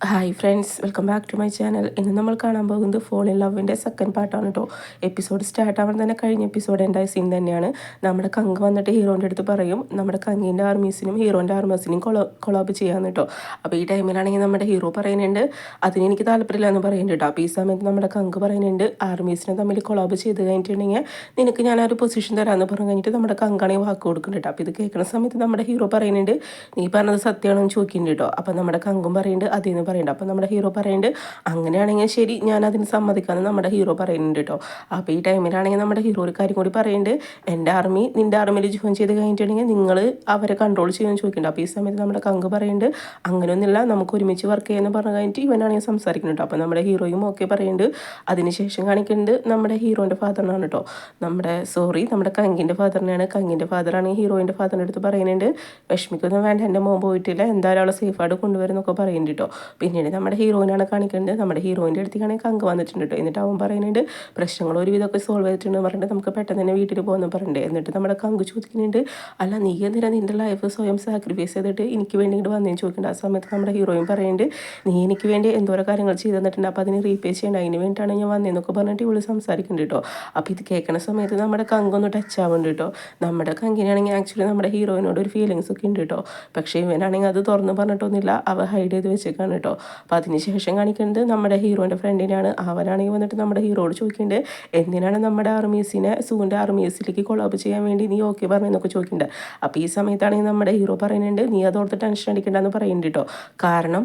Hi friends, welcome back to my channel. ഇന്ന് നമ്മൾ കാണാൻ പോകുന്നത് ഫോൾ ഇൻ ലവിൻ്റെ സെക്കൻഡ് പാർട്ടാണ് കേട്ടോ. എപ്പിസോഡ് സ്റ്റാർട്ട് ആവാൻ തന്നെ കഴിഞ്ഞ എപ്പിസോഡ് ഉണ്ടായ സീൻ തന്നെയാണ്. നമ്മുടെ കങ്ക് വന്നിട്ട് ഹീറോൻ്റെ അടുത്ത് പറയും നമ്മുടെ കങ്കിൻ്റെ ആർമീസിനും ഹീറോൻ്റെ ആർമീസിനും കൊളാബ് ചെയ്യാന്ന് കേട്ടോ. അപ്പോൾ ഈ ടൈമിലാണെങ്കിൽ നമ്മുടെ ഹീറോ പറയുന്നുണ്ട് അതിന് എനിക്ക് താല്പര്യമില്ല എന്ന് പറയുന്നുണ്ട് കേട്ടോ. അപ്പോൾ ഈ സമയത്ത് നമ്മുടെ കങ്ക് പറയുന്നുണ്ട് ആർമീസിനെ തമ്മിൽ കൊളാബ് ചെയ്ത് കഴിഞ്ഞിട്ടുണ്ടെങ്കിൽ നിനക്ക് ഞാൻ ആ ഒരു പൊസിഷൻ തരാമെന്ന് പറഞ്ഞു കഴിഞ്ഞിട്ട് നമ്മുടെ കങ്കാണെങ്കിൽ വാക്ക് കൊടുക്കുന്നുണ്ട് കേട്ടോ. അപ്പോൾ ഇത് കേൾക്കുന്ന സമയത്ത് നമ്മുടെ ഹീറോ പറയുന്നുണ്ട് നീ പറഞ്ഞത് സത്യമാണെന്ന് ചോദിക്കുന്നുണ്ട് കേട്ടോ. അപ്പോൾ നമ്മുടെ കങ്കും പറയുന്നുണ്ട് അതേന്ന് പറയുന്നുണ്ട്. അപ്പോൾ നമ്മുടെ ഹീറോ പറയുന്നുണ്ട് അങ്ങനെയാണെങ്കിൽ ശരി ഞാൻ അതിന് സമ്മതിക്കാമെന്ന് നമ്മുടെ ഹീറോ പറയുന്നുണ്ട് കേട്ടോ. അപ്പോൾ ഈ ടൈമിലാണെങ്കിൽ നമ്മുടെ ഹീറോ ഒരു കാര്യം കൂടി പറയുന്നുണ്ട് എൻ്റെ ആർമി നിൻ്റെ ആർമിയിൽ ജോയിൻ ചെയ്ത് കഴിഞ്ഞിട്ടുണ്ടെങ്കിൽ നിങ്ങൾ അവരെ കൺട്രോൾ ചെയ്യുമെന്ന് ചോദിക്കുന്നുണ്ട്. അപ്പോൾ ഈ സമയത്ത് നമ്മുടെ കങ്ക് പറയുന്നുണ്ട് അങ്ങനെയൊന്നുമില്ല നമുക്ക് ഒരുമിച്ച് വർക്ക് ചെയ്യുമെന്ന് പറഞ്ഞു കഴിഞ്ഞിട്ട് ഇവനാണെങ്കിൽ സംസാരിക്കുന്നുണ്ട്. അപ്പോൾ നമ്മുടെ ഹീറോയും ഓക്കെ പറയുന്നുണ്ട്. അതിനുശേഷം കാണിക്കുന്നുണ്ട് നമ്മുടെ ഹീറോൻ്റെ ഫാദറിനാണ് കേട്ടോ. നമ്മുടെ കങ്കിൻ്റെ ഫാദറിനെയാണ്. കങ്കിൻ്റെ ഫാദറാണെങ്കിൽ ഹീറോയിൻ്റെ ഫാദറിൻ്റെ അടുത്ത് പറയുന്നുണ്ട് വിഷമിക്കൊന്നും വേണ്ട എൻ്റെ മോൻ പോയിട്ടില്ല എന്തായാലും അവളെ സേഫായിട്ട് കൊണ്ടുവരുന്നൊക്കെ പറയുന്നുണ്ട് കേട്ടോ. പിന്നീട് നമ്മുടെ ഹീറോയിനാണ് കാണിക്കുന്നത്. നമ്മുടെ ഹീറോയിൻ്റെ അടുത്തേക്കാണെങ്കിൽ കങ്ക് വന്നിട്ടുണ്ട് കേട്ടോ. എന്നിട്ട് അവൻ പറയുന്നുണ്ട് പ്രശ്നങ്ങൾ ഒരുവിധമൊക്കെ സോൾവ് ചെയ്തിട്ടുണ്ടെന്ന് പറഞ്ഞിട്ട് നമുക്ക് പെട്ടെന്ന് തന്നെ വീട്ടിൽ പോകുമെന്ന് പറഞ്ഞിട്ട്. എന്നിട്ട് നമ്മുടെ കങ്ക് ചോദിക്കുന്നുണ്ട് അല്ല നീ എന്തിനാ നിൻ്റെ ലൈഫ് സ്വയം സാക്രിഫൈസ് ചെയ്തിട്ട് എനിക്ക് വേണ്ടി ഇങ്ങോട്ട് വന്നേന്ന് ചോദിക്കുന്നുണ്ട്. ആ സമയത്ത് നമ്മുടെ ഹീറോയും പറയുന്നുണ്ട് നീ എനിക്ക് വേണ്ടി എന്തോരോ കാര്യങ്ങൾ ചെയ്ത് തന്നിട്ടുണ്ട് അപ്പോൾ അതിന് റീപേ ചെയ്യേണ്ട അതിന് വേണ്ടിയിട്ടാണ് ഞാൻ വന്നതെന്നൊക്കെ പറഞ്ഞിട്ട് ഇവള് സംസാരിക്കുന്നുണ്ട് കേട്ടോ. അപ്പോൾ ഇത് കേൾക്കുന്ന സമയത്ത് നമ്മുടെ കങ്കൊന്ന് ടച്ച് ആവുന്നുണ്ട് കേട്ടോ. നമ്മുടെ കങ്കിനാണെങ്കിൽ ആക്ച്വലി നമ്മുടെ ഹീറോയിനോട് ഒരു ഫീലിങ്സ് ഒക്കെ ഉണ്ട് കേട്ടോ. പക്ഷേ ഇവനാണെങ്കിൽ അത് തുറന്ന് പറഞ്ഞിട്ടൊന്നുമില്ല, അവ ഹൈഡ് ചെയ്ത് വെച്ചേക്കാണ് കേട്ടോ. അപ്പോൾ അതിന് ശേഷം കാണിക്കുന്നത് നമ്മുടെ ഹീറോൻ്റെ ഫ്രണ്ടിനാണ്. അവനാണെങ്കിൽ വന്നിട്ട് നമ്മുടെ ഹീറോയോട് ചോദിക്കുന്നുണ്ട് എന്തിനാണ് നമ്മുടെ ആർമീസിനെ സൂൻ്റെ ആർമീസിലേക്ക് കൊളാബ് ചെയ്യാൻ വേണ്ടി നീ ഓക്കെ പറഞ്ഞെന്നൊക്കെ ചോദിക്കുന്നുണ്ട്. അപ്പോൾ ഈ സമയത്താണെങ്കിൽ നമ്മുടെ ഹീറോ പറയുന്നുണ്ട് നീ അതോർത്ത് ടെൻഷൻ അടിക്കണ്ടെന്ന് പറയുന്നുണ്ട് കേട്ടോ. കാരണം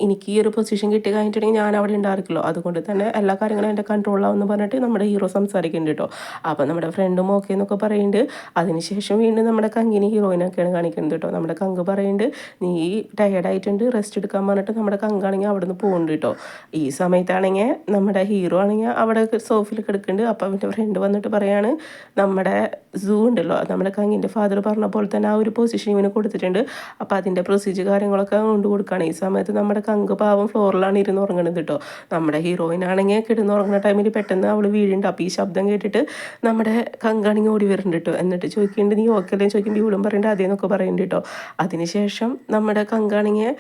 എനിക്ക് ഈ ഒരു പൊസിഷൻ കിട്ടി കഴിഞ്ഞിട്ടുണ്ടെങ്കിൽ ഞാൻ അവിടെ ഉണ്ടായിരിക്കുമല്ലോ, അതുകൊണ്ട് തന്നെ എല്ലാ കാര്യങ്ങളും എൻ്റെ കൺട്രോളാവെന്ന് പറഞ്ഞിട്ട് നമ്മുടെ ഹീറോ സംസാരിക്കുന്നുണ്ട് കേട്ടോ. അപ്പോൾ നമ്മുടെ ഫ്രണ്ടും ഓക്കെ എന്നൊക്കെ പറയുന്നുണ്ട്. അതിനുശേഷം വീണ്ടും നമ്മുടെ കങ്കിന് ഹീറോയിനൊക്കെയാണ് കാണിക്കുന്നത് കേട്ടോ. നമ്മുടെ കങ്ക് പറയുന്നുണ്ട് നീ ടയേർഡായിട്ടുണ്ട് റെസ്റ്റ് എടുക്കാൻ പറഞ്ഞിട്ട് നമ്മുടെ കങ്കാണെങ്കിൽ അവിടെ നിന്ന് പോകുന്നുണ്ട് കേട്ടോ. ഈ സമയത്താണെങ്കിൽ നമ്മുടെ ഹീറോ ആണെങ്കിൽ അവിടെ സോഫയിൽ കിടക്കുന്നുണ്ട്. അപ്പോൾ അവൻ്റെ ഫ്രണ്ട് വന്നിട്ട് പറയാണ് നമ്മുടെ സൂ ഉണ്ടല്ലോ നമ്മുടെ കങ്ങിൻ്റെ ഫാദർ പറഞ്ഞ പോലെ തന്നെ ആ ഒരു പൊസിഷൻ ഇവന് കൊടുത്തിട്ടുണ്ട്. അപ്പോൾ അതിൻ്റെ പ്രൊസീജിയർ കാര്യങ്ങളൊക്കെ കൊണ്ട് കൊടുക്കുകയാണ്. ഈ സമയത്ത് നമ്മുടെ കങ്ക് പാവം ഫ്ലോറിലാണ് ഇരുന്ന് ഉറങ്ങുന്നത് കേട്ടോ. നമ്മുടെ ഹീറോയിനാണെങ്കിൽ കിടന്നുറങ്ങുന്ന ടൈമിൽ പെട്ടെന്ന് അവൾ വീഴുന്നുണ്ട്. അപ്പോൾ ഈ ശബ്ദം കേട്ടിട്ട് നമ്മുടെ കങ്കാണെങ്കിൽ ഓടി വരുന്നുണ്ട് കേട്ടോ. എന്നിട്ട് ചോദിക്കുന്നുണ്ട് നീ ഓക്കെ അല്ലേ ചോദിക്കുമ്പോൾ ഇവളും പറയുന്നുണ്ട് അതേന്നൊക്കെ പറയുന്നുണ്ട് കേട്ടോ. അതിനുശേഷം നമ്മുടെ കങ്കാണെങ്കിൽ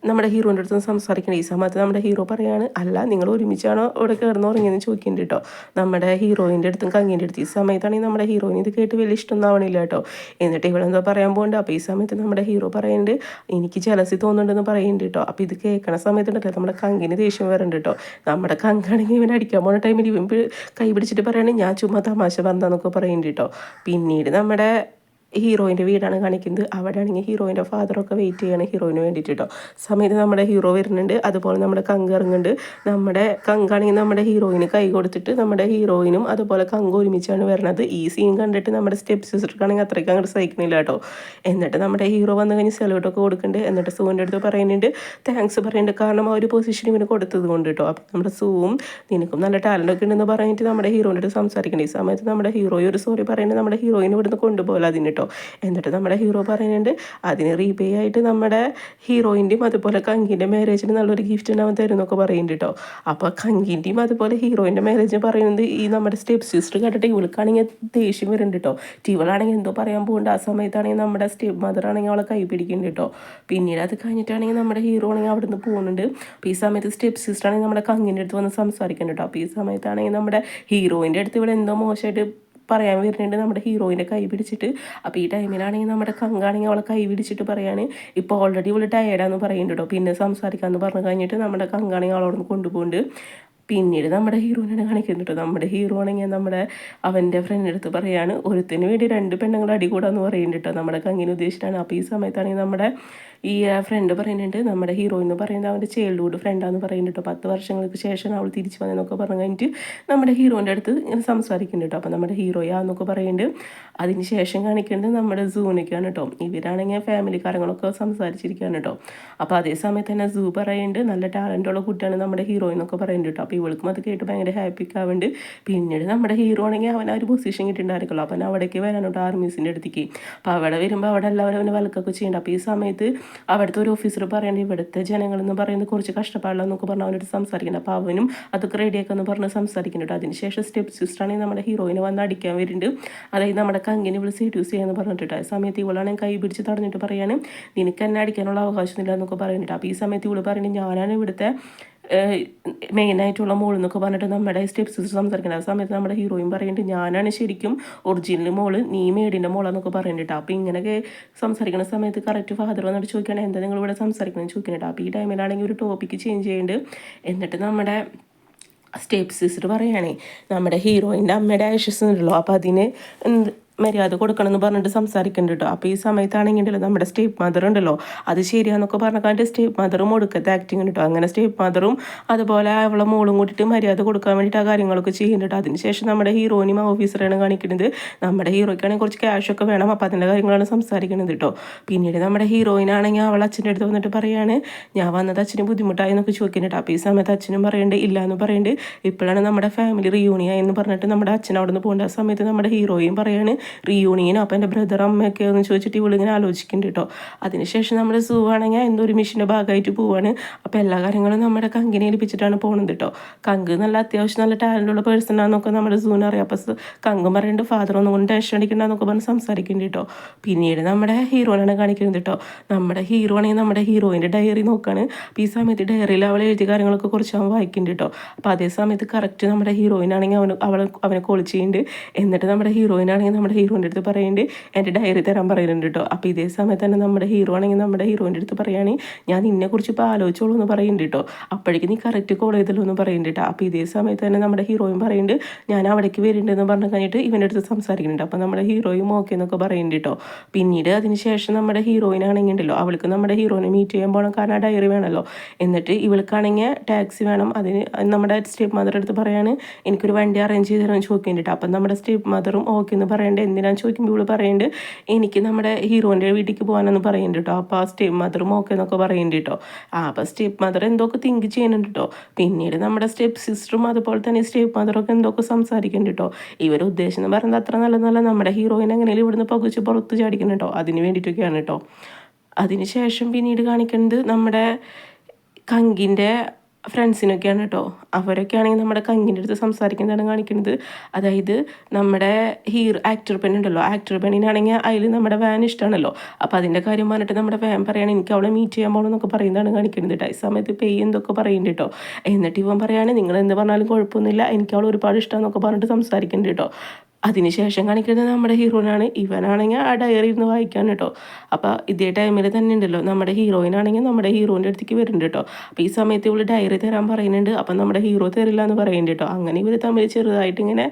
നമ്മുടെ ഹീറോൻ്റെ അടുത്ത് സംസാരിക്കണം. ഈ സമയത്ത് നമ്മുടെ ഹീറോ പറയാണ് അല്ല നിങ്ങൾ ഒരുമിച്ചാണോ ഇവിടെ കിടന്നുറങ്ങിയെന്ന് ചോദിക്കുന്നുണ്ട് കേട്ടോ. നമ്മുടെ ഹീറോയിൻ്റെ അടുത്തും കങ്ങീൻ്റെ അടുത്ത്. ഈ സമയത്താണെങ്കിൽ നമ്മുടെ ഹീറോയിന് ഇത് കേട്ട് വലിയ ഇഷ്ടമൊന്നും ആവണില്ല കേട്ടോ. എന്നിട്ട് ഇവളെന്തോ പറയാൻ പോകുന്നുണ്ട്. അപ്പോൾ ഈ സമയത്ത് നമ്മുടെ ഹീറോ പറയുന്നുണ്ട് എനിക്ക് ജലസി തോന്നുന്നുണ്ടെന്ന് പറയുന്നുണ്ട് കേട്ടോ. അപ്പോൾ ഇത് കേൾക്കണ സമയത്തുണ്ടല്ലോ നമ്മുടെ കങ്കിന് ദേഷ്യം വരുന്നുണ്ട് കേട്ടോ. നമ്മുടെ കങ്കാണെങ്കിൽ ഇവൻ അടിക്കാൻ പോകുന്ന ടൈമിൽ ഇവൻ കൈ പിടിച്ചിട്ട് പറയുകയാണെങ്കിൽ ഞാൻ ചുമ്മാ തമാശ പറഞ്ഞതെന്നൊക്കെ പറയുന്നുണ്ട് കേട്ടോ. പിന്നീട് നമ്മുടെ ഹീറോയിൻ്റെ വീടാണ് കാണിക്കുന്നത്. അവിടെ ആണെങ്കിൽ ഹീറോയിൻ്റെ ഫാദറൊക്കെ വെയിറ്റ് ചെയ്യണം ഹീറോയിന് വേണ്ടിയിട്ട് കേട്ടോ. സമയത്ത് നമ്മുടെ ഹീറോ വരുന്നുണ്ട്. അതുപോലെ നമ്മുടെ കങ്ക് ഇറങ്ങുന്നുണ്ട്. നമ്മുടെ കങ്കാണെങ്കിൽ നമ്മുടെ ഹീറോയിന് കൈ കൊടുത്തിട്ട് നമ്മുടെ ഹീറോയിനും അതുപോലെ കങ്ക് ഒരുമിച്ചാണ് വരുന്നത്. ഈ സീൻ കണ്ടിട്ട് നമ്മുടെ സ്റ്റെപ്പ് സിസ്റ്റർക്കാണെങ്കിൽ അത്രയ്ക്ക് അങ്ങോട്ട് സഹിക്കണില്ല കേട്ടോ. എന്നിട്ട് നമ്മുടെ ഹീറോ വന്നു കഴിഞ്ഞ് സെലൂട്ടൊക്കെ കൊടുക്കുന്നുണ്ട്. എന്നിട്ട് സൂവിൻ്റെ അടുത്ത് പറയുന്നുണ്ട് താങ്ക്സ് പറയുന്നുണ്ട് കാരണം ആ ഒരു പൊസിഷൻ ഇവന് കൊടുത്തത് കൊണ്ട് കേട്ടോ. അപ്പം നമ്മുടെ സൂവും നിനക്കും നല്ല ടാലൻ്റ് ഒക്കെ ഉണ്ടെന്ന് പറഞ്ഞിട്ട് നമ്മുടെ ഹീറോൻ്റെ അടുത്ത് സംസാരിക്കണം. ഈ സമയത്ത് നമ്മുടെ ഹീറോയും ഒരു സോറി പറയുന്നത് നമ്മുടെ ഹീറോയിനെ ഇവിടുന്ന് കൊണ്ടുപോകല അതിന് കേട്ടോ. എന്നിട്ട് നമ്മുടെ ഹീറോ പറയുന്നുണ്ട് അതിന് റീപേ ആയിട്ട് നമ്മുടെ ഹീറോയിൻ്റെയും അതുപോലെ കങ്കിൻ്റെ മാരേജിന് നല്ലൊരു ഗിഫ്റ്റ് ഉണ്ടാവാൻ തരുമെന്നൊക്കെ പറയുന്നുണ്ട് കേട്ടോ. അപ്പോൾ കങ്കിൻ്റെയും അതുപോലെ ഹീറോയിൻ്റെ മാരേജിന് പറയുന്നത് ഈ നമ്മുടെ സ്റ്റെപ്പ് സിസ്റ്റർ കേട്ടിട്ട് ഇവൾക്കാണെങ്കിൽ ദേഷ്യം വരുന്നുണ്ട് കേട്ടോ. ഇവളാണെങ്കിൽ എന്തോ പറയാൻ പോകുന്നുണ്ട്. ആ സമയത്താണെങ്കിൽ നമ്മുടെ സ്റ്റെപ്പ് മദർ ആണെങ്കിൽ അവളെ കൈ പിടിക്കുന്നുണ്ട് കേട്ടോ. പിന്നീട് അത് കഴിഞ്ഞിട്ടാണെങ്കിൽ നമ്മുടെ ഹീറോ ആണെങ്കിൽ അവിടെ നിന്ന് പോകുന്നുണ്ട്. അപ്പോൾ ഈ സമയത്ത് സ്റ്റെപ്പ് സിസ്റ്റർ ആണെങ്കിൽ നമ്മുടെ കങ്ങിൻ്റെ അടുത്ത് വന്ന് സംസാരിക്കുന്നുണ്ട് കേട്ടോ. അപ്പോൾ ഈ സമയത്താണെങ്കിൽ നമ്മുടെ ഹീറോയിൻ്റെ അടുത്ത് ഇവിടെ എന്തോ മോശമായിട്ട് പറയാൻ വരുന്നുണ്ട് നമ്മുടെ ഹീറോയിൻ്റെ കൈ പിടിച്ചിട്ട്. അപ്പോൾ ഈ ടൈമിലാണെങ്കിൽ നമ്മുടെ കങ്കാണെങ്കിൽ അവളെ കൈ പിടിച്ചിട്ട് പറയാണ് ഇപ്പോൾ ഓൾറെഡി ഇവൾ ടയേർഡാന്ന് പറയുന്നുണ്ട് കേട്ടോ. പിന്നെ സംസാരിക്കാമെന്ന് പറഞ്ഞു കഴിഞ്ഞിട്ട് നമ്മുടെ കങ്കാണെങ്കിൽ അവളോട് കൊണ്ടുപോകുന്നുണ്ട്. പിന്നീട് നമ്മുടെ ഹീറോയിനെ കാണിക്കുന്നുണ്ട് കേട്ടോ. നമ്മുടെ ഹീറോ ആണെങ്കിൽ അവൻ്റെ ഫ്രണ്ടിൻ്റെ അടുത്ത് പറയാണ് ഒരുത്തിന് വേണ്ടി രണ്ട് പെണ്ണുങ്ങൾ അടികൂടാന്ന് പറയുന്നുണ്ട് കേട്ടോ. നമ്മുടെ കങ്ങിന് ഉദ്ദേശിച്ചിട്ടാണ്. അപ്പോൾ ഈ സമയത്താണെങ്കിൽ നമ്മുടെ ഈ ഫ്രണ്ട് പറയുന്നുണ്ട് നമ്മുടെ ഹീറോയിൻ എന്ന് പറയുന്നത് അവൻ്റെ ചൈൽഡ്ഹുഡ് ഫ്രണ്ടാന്ന് പറയുന്നുണ്ട് കേട്ടോ. 10 വർഷങ്ങൾക്ക് ശേഷം അവൾ തിരിച്ചു വന്നതെന്നൊക്കെ പറഞ്ഞു കഴിഞ്ഞിട്ട് നമ്മുടെ ഹീറോൻ്റെ അടുത്ത് ഇങ്ങനെ സംസാരിക്കുന്നുണ്ട് കേട്ടോ. അപ്പോൾ നമ്മുടെ ഹീറോയാന്നൊക്കെ പറയുന്നുണ്ട്. അതിന് ശേഷം കാണിക്കേണ്ടത് നമ്മുടെ സൂനൊക്കെയാണ് കേട്ടോ. ഇവരാണെങ്കിൽ ഫാമിലി കാര്യങ്ങളൊക്കെ സംസാരിച്ചിരിക്കുകയാണ് കേട്ടോ. അപ്പോൾ അതേ സമയത്ത് തന്നെ സൂ പറയുന്നുണ്ട് നല്ല ടാലൻ്റുള്ള കുട്ടിയാണ് നമ്മുടെ ഹീറോയിൻ എന്നൊക്കെ പറയുന്നുണ്ട് കേട്ടോ. അപ്പോൾ ഇവൾക്കും അത് കേട്ട് ഭയങ്കര ഹാപ്പിക്ക് ആവുന്നുണ്ട്. പിന്നീട് നമ്മുടെ ഹീറോ ആണെങ്കിൽ അവൻ ആ ഒരു പൊസിഷൻ കിട്ടിയിട്ടുണ്ടായിരിക്കുമല്ലോ. അപ്പം അവിടേക്ക് വരാനോട്ടോ ആർമീസിൻ്റെ അടുത്തേക്ക്. അപ്പോൾ അവിടെ വരുമ്പോൾ അവിടെ എല്ലാവരും അവനെ വലക്കൊക്കെ ചെയ്യുന്നുണ്ട്. അപ്പോൾ ഈ സമയത്ത് അവിടുത്തെ ഒരു ഓഫീസർ പറയുന്നത് ഇവിടുത്തെ ജനങ്ങളെന്ന് പറയുന്നത് കുറച്ച് കഷ്ടപ്പാടില്ലെന്നൊക്കെ പറഞ്ഞ് അവനോട് സംസാരിക്കുന്നുണ്ട്. അപ്പോൾ അവനും അതൊക്കെ റെഡിയാക്കാന്ന് പറഞ്ഞ് സംസാരിക്കുന്നുണ്ട്. അതിനുശേഷം സ്റ്റെപ്പ് സിസ്റ്ററാണെങ്കിൽ നമ്മുടെ ഹീറോയിനെ വന്ന് അടിക്കാൻ വരുന്നുണ്ട്. അതായത് നമ്മുടെ കങ്കിനെ ഇവിടെ സെഡ്യൂസ് ചെയ്യാന്ന് പറഞ്ഞിട്ട് ആ സമയത്ത് ഇവളാണെങ്കിൽ കൈ പിടിച്ച് തടഞ്ഞിട്ട് പറയാണ് നിനക്ക് എന്നെ അടിക്കാനുള്ള അവകാശമില്ല എന്നൊക്കെ പറയുന്നുണ്ട്. അപ്പോൾ ഈ സമയത്ത് ഇവള് പറയുന്നത് ഞാനാണ് ഇവിടുത്തെ മെയിനായിട്ടുള്ള മോൾ എന്നൊക്കെ പറഞ്ഞിട്ട് നമ്മുടെ സ്റ്റെപ്സ് സംസാരിക്കുന്നത്. ആ സമയത്ത് നമ്മുടെ ഹീറോയിൻ പറയുന്നുണ്ട് ഞാനാണ് ശരിക്കും ഒറിജിനൽ മോള്, നീ മേഡിൻ്റെ മോളെന്നൊക്കെ പറയുന്നുണ്ട്. അപ്പോൾ ഇങ്ങനെയൊക്കെ സംസാരിക്കുന്ന സമയത്ത് കറക്റ്റ് ഫാദർ വന്നിട്ട് ചോദിക്കുകയാണ് എന്താ നിങ്ങൾ ഇവിടെ സംസാരിക്കുന്നത് ചോദിക്കുന്നുണ്ട്. അപ്പോൾ ഈ ടൈമിലാണെങ്കിൽ ഒരു ടോപ്പിക്ക് ചേഞ്ച് ചെയ്യുന്നുണ്ട്. എന്നിട്ട് നമ്മുടെ സ്റ്റെപ്പ് സിസ്റ്റർ പറയുകയാണേ നമ്മുടെ ഹീറോയിൻ്റെ അമ്മയുടെ ആഷസ് ഉണ്ടല്ലോ അപ്പോൾ അതിന് മര്യാദ കൊടുക്കണം എന്ന് പറഞ്ഞിട്ട് സംസാരിക്കുന്നുണ്ട് കേട്ടോ. അപ്പോൾ ഈ സമയത്താണെങ്കിൽ നമ്മുടെ സ്റ്റേപ്പ് മദർ ഉണ്ടല്ലോ അത് ശരിയാന്നൊക്കെ പറഞ്ഞാൽ സ്റ്റേപ്പ് മദറും ഒടുക്കത്തെ ആക്ടിങ് കേട്ടോ. അങ്ങനെ സ്റ്റേപ്പ് മദറും അതുപോലെ അവളെ മോളും കൂട്ടിയിട്ട് മര്യാദ കൊടുക്കാൻ വേണ്ടിയിട്ട് ആ കാര്യങ്ങളൊക്കെ ചെയ്യുന്നുണ്ട്. അതിനുശേഷം നമ്മുടെ ഹീറോയിനും ഓഫീസറാണ് കാണിക്കുന്നത്. നമ്മുടെ ഹീറോയ്ക്കാണെങ്കിൽ കുറച്ച് ക്യാഷൊക്കെ വേണം. അപ്പോൾ അതിൻ്റെ കാര്യങ്ങളാണ് സംസാരിക്കുന്നത് കേട്ടോ. പിന്നീട് നമ്മുടെ ഹീറോയിനാണെങ്കിൽ അവൾ അച്ഛൻ്റെ അടുത്ത് വന്നിട്ട് പറയാണ് ഞാൻ വന്നത് അച്ഛന് ബുദ്ധിമുട്ടായി എന്നൊക്കെ ചോദിക്കുന്നുണ്ട്. അപ്പോൾ ഈ സമയത്ത് അച്ഛനും പറയുന്നുണ്ട് ഇല്ല എന്ന് പറയുന്നുണ്ട് ഇപ്പോഴാണ് നമ്മുടെ ഫാമിലി റിയൂണിയൻ എന്ന് പറഞ്ഞിട്ട് നമ്മുടെ അച്ഛൻ അവിടെ നിന്ന് പോകേണ്ട. ആ സമയത്ത് നമ്മുടെ ഹീറോയും പറയാണ് റിയൂണിയനോ അപ്പോൾ എൻ്റെ ബ്രദർ അമ്മയൊക്കെ എന്ന് ചോദിച്ചിട്ട് ഇവളിങ്ങനെ ആലോചിക്കുന്നുണ്ട് കേട്ടോ. അതിനുശേഷം നമ്മുടെ സൂ ആണെങ്കിൽ എന്തോ ഒരു മിഷൻ്റെ ഭാഗമായിട്ട് പോവാണ്. അപ്പോൾ എല്ലാ കാര്യങ്ങളും നമ്മുടെ കങ്കിനെ ഏൽപ്പിച്ചിട്ടാണ് പോകുന്നത് കേട്ടോ. കങ്ക് നല്ല അത്യാവശ്യം നല്ല ടാലൻ്റുള്ള പേഴ്സൺ ആണെന്നൊക്കെ നമ്മുടെ സൂവിന് അറിയാം. അപ്പോൾ കങ്കും പറയുന്നുണ്ട് ഫാദർ ഒന്നും കൊണ്ട് ടെൻഷൻ അടിക്കണ്ടെന്നൊക്കെ പറഞ്ഞ് സംസാരിക്കുന്നുണ്ട് കേട്ടോ. പിന്നീട് നമ്മുടെ ഹീറോയിനാണ് കാണിക്കുന്നത് കേട്ടോ. നമ്മുടെ ഹീറോ ആണെങ്കിൽ നമ്മുടെ ഹീറോയിൻ്റെ ഡയറി നോക്കുകയാണ്. അപ്പോൾ ഈ സമയത്ത് ഡയറിയിൽ അവൾ എഴുതിയ കാര്യങ്ങളൊക്കെ കുറച്ച് അവൻ വായിക്കുന്നുണ്ട് കേട്ടോ. അപ്പോൾ അതേ സമയത്ത് കറക്റ്റ് നമ്മുടെ ഹീറോയിനാണെങ്കിൽ അവനെ കോൾ ചെയ്യുന്നുണ്ട്. എന്നിട്ട് നമ്മുടെ ഹീറോയിനാണെങ്കിൽ നമ്മുടെ ഹീറോയിൻ്റെ അടുത്ത് പറയുന്നുണ്ട് എൻ്റെ ഡയറി തരാൻ പറയുന്നുണ്ട് കേട്ടോ. അപ്പോൾ ഇതേ സമയത്ത് തന്നെ നമ്മുടെ ഹീറോ ആണെങ്കിൽ നമ്മുടെ ഹീറോയിൻ്റെ അടുത്ത് പറയുകയാണെങ്കിൽ ഞാൻ നിന്നെക്കുറിച്ച് ഇപ്പോൾ ആലോചിച്ചോളൂ എന്ന് പറയുന്നുണ്ട് കേട്ടോ. അപ്പോഴേക്ക് നീ കറക്റ്റ് കോൾ ചെയ്തല്ലോ എന്ന് പറയുന്നുണ്ട് കേട്ടോ. അപ്പോൾ ഇതേ സമയത്ത് തന്നെ നമ്മുടെ ഹീറോയും പറയുന്നുണ്ട് ഞാൻ അവിടേക്ക് വരുന്നുണ്ടെന്ന് പറഞ്ഞു കഴിഞ്ഞിട്ട് ഇവൻ്റെ അടുത്ത് സംസാരിക്കുന്നുണ്ട്. അപ്പോൾ നമ്മുടെ ഹീറോയും ഓക്കെ എന്നൊക്കെ പറയുന്നുണ്ട് കേട്ടോ. പിന്നീട് അതിന് ശേഷം നമ്മുടെ ഹീറോയിനാണെങ്കിൽ ഉണ്ടല്ലോ അവൾക്ക് നമ്മുടെ ഹീറോയിനെ മീറ്റ് ചെയ്യാൻ പോകണം. കാരണം ആ ഡയറി വേണമല്ലോ. എന്നിട്ട് ഇവൾക്കാണെങ്കിൽ ടാക്സി വേണം. അതിന് നമ്മുടെ സ്റ്റെപ്പ് മദർ അടുത്ത് പറയാണ് എനിക്കൊരു വണ്ടി അറേഞ്ച് ചെയ്ത് തരാൻ ചോദിക്കുന്നുണ്ട്. അപ്പം നമ്മുടെ സ്റ്റെപ്പ് മദറും ഓക്കെ എന്ന് പറയേണ്ടത് എന്തിനാന്ന് ചോദിക്കുമ്പോൾ ഇവള് പറയുന്നുണ്ട് എനിക്ക് നമ്മുടെ ഹീറോൻ്റെ വീട്ടിലേക്ക് പോകാനെന്ന് പറയുന്നുണ്ട് കേട്ടോ. അപ്പോൾ ആ സ്റ്റെപ്പ് മദറും ഓക്കെ എന്നൊക്കെ പറയുന്നുണ്ട് കേട്ടോ. അപ്പോൾ സ്റ്റെപ്പ് മദർ എന്തൊക്കെ തിങ്ക് ചെയ്യുന്നുണ്ട് കേട്ടോ. പിന്നീട് നമ്മുടെ സ്റ്റെപ്പ് സിസ്റ്ററും അതുപോലെ തന്നെ സ്റ്റെപ്പ് മദറൊക്കെ എന്തൊക്കെ സംസാരിക്കുന്നുണ്ട് കേട്ടോ. ഇവർ ഉദ്ദേശം എന്ന് പറയുന്നത് അത്ര നല്ലതല്ല. നമ്മുടെ ഹീറോയിൻ എങ്ങനെയും ഇവിടുന്ന് പകുച്ച് പുറത്ത് ചാടിക്കുന്നുണ്ട് കേട്ടോ. അതിന് വേണ്ടിയിട്ടൊക്കെയാണ് കേട്ടോ. അതിനുശേഷം പിന്നീട് കാണിക്കുന്നത് നമ്മുടെ കങ്കിൻ്റെ ഫ്രണ്ട്സിനൊക്കെയാണ് കേട്ടോ. അവരൊക്കെ ആണെങ്കിൽ നമ്മുടെ കങ്കിൻ്റെ അടുത്ത് സംസാരിക്കുന്നതാണ് കാണിക്കുന്നത്. അതായത് നമ്മുടെ ആക്ടർ പെൺ ഉണ്ടല്ലോ, ആക്ടർ പെണ്ണിനാണെങ്കിൽ അതിൽ നമ്മുടെ വാൻ ഇഷ്ടമാണല്ലോ. അപ്പോൾ അതിൻ്റെ കാര്യം പറഞ്ഞിട്ട് നമ്മുടെ വാൻ പറയുകയാണ് എനിക്ക് അവളെ മീറ്റ് ചെയ്യാൻ പോകണമെന്നൊക്കെ പറയുന്നതാണ് കാണിക്കുന്നത് കേട്ടോ. ഈ സമയത്ത് പെയ് എന്തൊക്കെ പറയുന്നുണ്ട് കേട്ടോ. എന്നിട്ട് ഇവൻ പറയുകയാണ് നിങ്ങൾ എന്ത് പറഞ്ഞാലും കുഴപ്പമൊന്നുമില്ല എനിക്ക് അവൾ ഒരുപാട് ഇഷ്ടമാണെന്നൊക്കെ പറഞ്ഞിട്ട് സംസാരിക്കുന്നുണ്ട് കേട്ടോ. അതിനുശേഷം കാണിക്കുന്നത് നമ്മുടെ ഹീറോയിനാണ്. ഇവനാണെങ്കിൽ ആ ഡയറി ഇരുന്ന് വായിക്കാൻ കേട്ടോ. അപ്പോൾ ഇതേ ടൈമിൽ തന്നെ ഉണ്ടല്ലോ നമ്മുടെ ഹീറോയിനാണെങ്കിൽ നമ്മുടെ ഹീറോയിൻ്റെ അടുത്തേക്ക് വരുന്നുണ്ട് കേട്ടോ. അപ്പോൾ ഈ സമയത്ത് ഇവൾ ഡയറി തരാൻ പറയുന്നുണ്ട്. അപ്പം നമ്മുടെ ഹീറോ തരില്ല എന്ന് പറയുന്നുണ്ട് കേട്ടോ. അങ്ങനെ ഇവർ തമ്മിൽ ചെറുതായിട്ട് ഇങ്ങനെ